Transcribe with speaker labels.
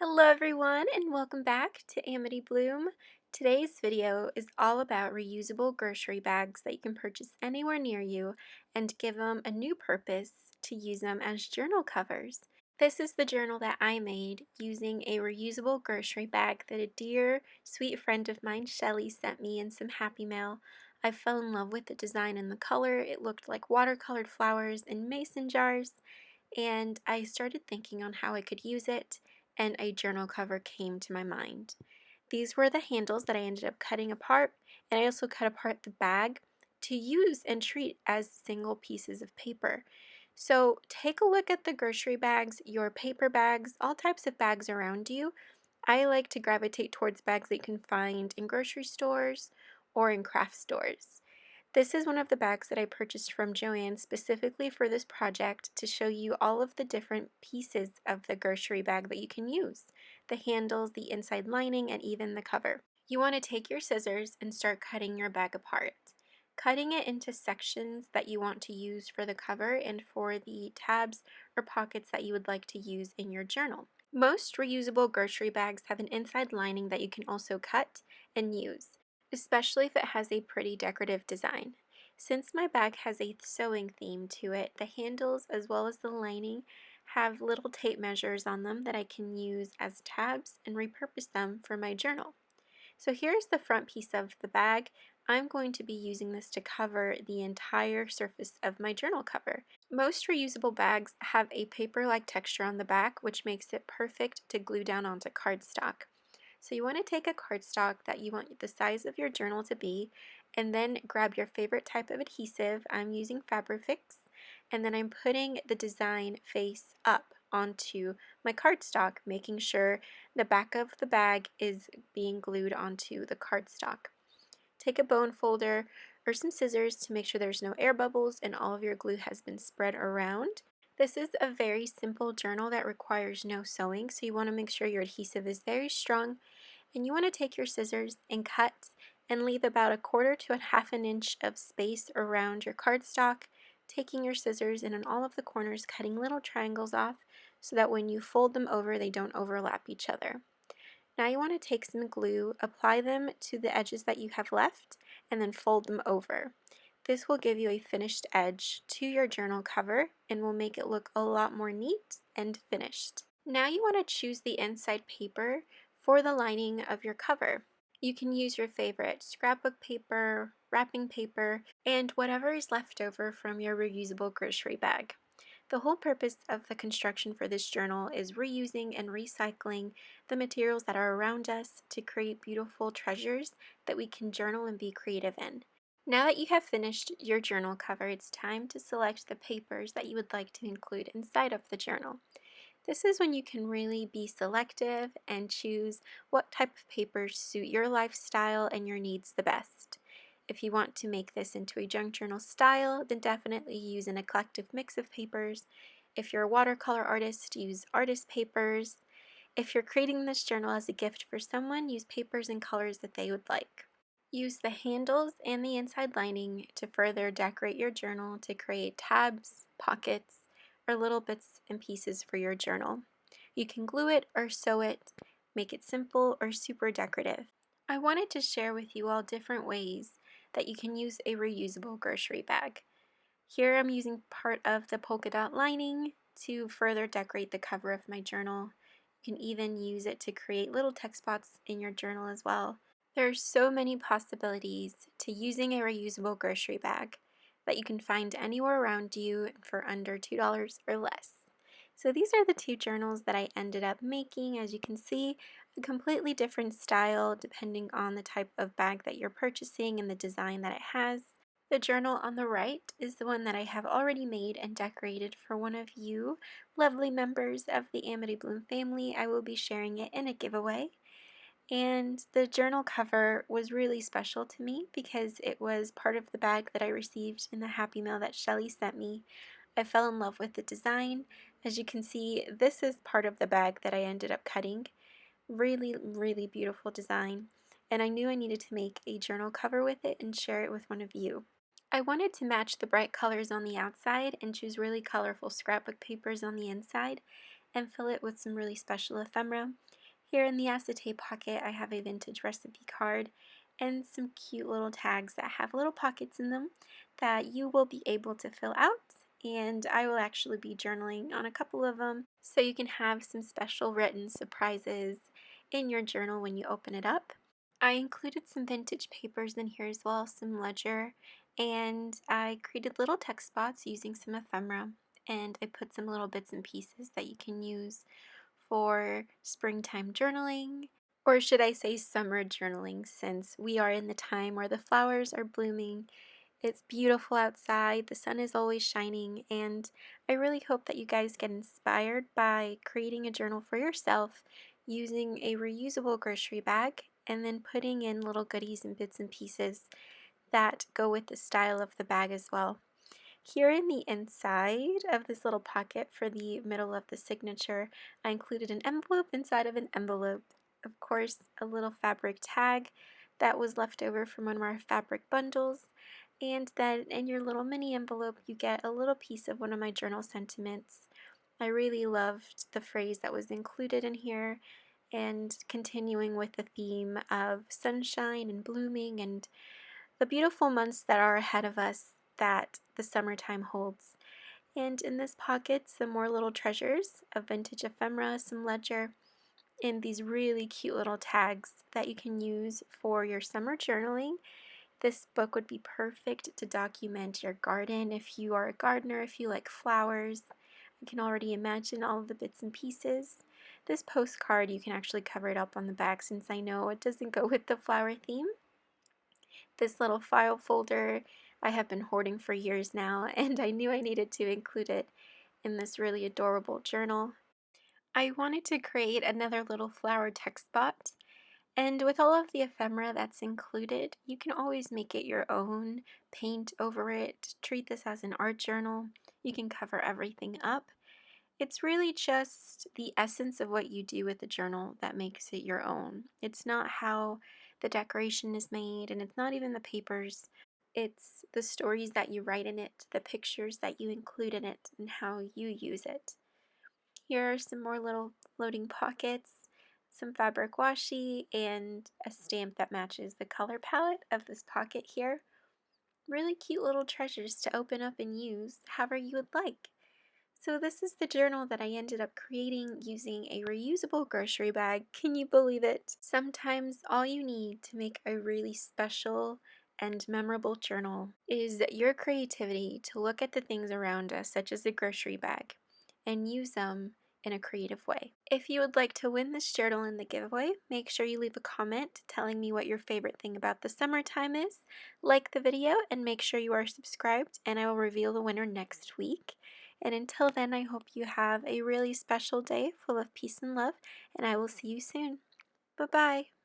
Speaker 1: Hello everyone and welcome back to Amity Bloom. Today's video is all about reusable grocery bags that you can purchase anywhere near you and give them a new purpose to use them as journal covers. This is the journal that I made using a reusable grocery bag that a dear, sweet friend of mine, Shelly, sent me in some Happy Mail. I fell in love with the design and the color. It looked like watercolored flowers in mason jars, and I started thinking on how I could use it, and a journal cover came to my mind. These were the handles that I ended up cutting apart, and I also cut apart the bag to use and treat as single pieces of paper. So take a look at the grocery bags, your paper bags, all types of bags around you. I like to gravitate towards bags that you can find in grocery stores or in craft stores. This is one of the bags that I purchased from Joann specifically for this project to show you all of the different pieces of the grocery bag that you can use. The handles, the inside lining, and even the cover. You want to take your scissors and start cutting your bag apart. Cutting it into sections that you want to use for the cover and for the tabs or pockets that you would like to use in your journal. Most reusable grocery bags have an inside lining that you can also cut and use, especially if it has a pretty decorative design. Since my bag has a sewing theme to it, the handles as well as the lining have little tape measures on them that I can use as tabs and repurpose them for my journal. So here's the front piece of the bag. I'm going to be using this to cover the entire surface of my journal cover. Most reusable bags have a paper-like texture on the back, which makes it perfect to glue down onto cardstock. So you want to take a cardstock that you want the size of your journal to be, and then grab your favorite type of adhesive. I'm using Fabrifix, and then I'm putting the design face up onto my cardstock, making sure the back of the bag is being glued onto the cardstock. Take a bone folder or some scissors to make sure there's no air bubbles and all of your glue has been spread around. This is a very simple journal that requires no sewing, so you want to make sure your adhesive is very strong, and you want to take your scissors and cut and leave about 1/4 to 1/2 inch of space around your cardstock, taking your scissors and in all of the corners cutting little triangles off so that when you fold them over they don't overlap each other. Now you want to take some glue, apply them to the edges that you have left, and then fold them over. This will give you a finished edge to your journal cover and will make it look a lot more neat and finished. Now you want to choose the inside paper for the lining of your cover. You can use your favorite scrapbook paper, wrapping paper, and whatever is left over from your reusable grocery bag. The whole purpose of the construction for this journal is reusing and recycling the materials that are around us to create beautiful treasures that we can journal and be creative in. Now that you have finished your journal cover, it's time to select the papers that you would like to include inside of the journal. This is when you can really be selective and choose what type of papers suit your lifestyle and your needs the best. If you want to make this into a junk journal style, then definitely use an eclectic mix of papers. If you're a watercolor artist, use artist papers. If you're creating this journal as a gift for someone, use papers and colors that they would like. Use the handles and the inside lining to further decorate your journal to create tabs, pockets, or little bits and pieces for your journal. You can glue it or sew it, make it simple or super decorative. I wanted to share with you all different ways that you can use a reusable grocery bag. Here I'm using part of the polka dot lining to further decorate the cover of my journal. You can even use it to create little text spots in your journal as well. There are so many possibilities to using a reusable grocery bag that you can find anywhere around you for under $2 or less. So these are the two journals that I ended up making. As you can see, a completely different style depending on the type of bag that you're purchasing and the design that it has. The journal on the right is the one that I have already made and decorated for one of you lovely members of the Amity Bloom family. I will be sharing it in a giveaway. And the journal cover was really special to me because it was part of the bag that I received in the Happy Mail that Shelly sent me. I fell in love with the design. As you can see, this is part of the bag that I ended up cutting. Really, really beautiful design. And I knew I needed to make a journal cover with it and share it with one of you. I wanted to match the bright colors on the outside and choose really colorful scrapbook papers on the inside. and fill it with some really special ephemera. Here in the acetate pocket, I have a vintage recipe card and some cute little tags that have little pockets in them that you will be able to fill out, and I will actually be journaling on a couple of them so you can have some special written surprises in your journal when you open it up. I included some vintage papers in here as well, some ledger, and I created little text spots using some ephemera, and I put some little bits and pieces that you can use for springtime journaling, or should I say summer journaling, since we are in the time where the flowers are blooming. It's beautiful outside, the sun is always shining, and I really hope that you guys get inspired by creating a journal for yourself using a reusable grocery bag and then putting in little goodies and bits and pieces that go with the style of the bag as well. Here in the inside of this little pocket for the middle of the signature, I included an envelope inside of an envelope. Of course, a little fabric tag that was left over from one of our fabric bundles. And then in your little mini envelope, you get a little piece of one of my journal sentiments. I really loved the phrase that was included in here, and continuing with the theme of sunshine and blooming and the beautiful months that are ahead of us that the summertime holds. And in this pocket, some more little treasures of vintage ephemera, some ledger, and these really cute little tags that you can use for your summer journaling. This book would be perfect to document your garden if you are a gardener, if you like flowers. I can already imagine all of the bits and pieces. This postcard, you can actually cover it up on the back since I know it doesn't go with the flower theme. This little file folder I have been hoarding for years now, and I knew I needed to include it in this really adorable journal. I wanted to create another little flower text spot, and with all of the ephemera that's included, you can always make it your own, paint over it, treat this as an art journal. You can cover everything up. It's really just the essence of what you do with the journal that makes it your own. It's not how the decoration is made, and it's not even the papers. It's the stories that you write in it, the pictures that you include in it, and how you use it. Here are some more little floating pockets, some fabric washi, and a stamp that matches the color palette of this pocket here. Really cute little treasures to open up and use however you would like. So this is the journal that I ended up creating using a reusable grocery bag. Can you believe it? Sometimes all you need to make a really special and memorable journal is your creativity to look at the things around us, such as a grocery bag, and use them in a creative way. If you would like to win this journal in the giveaway, make sure you leave a comment telling me what your favorite thing about the summertime is. Like the video and make sure you are subscribed, and I will reveal the winner next week. And until then, I hope you have a really special day full of peace and love, and I will see you soon. Bye-bye.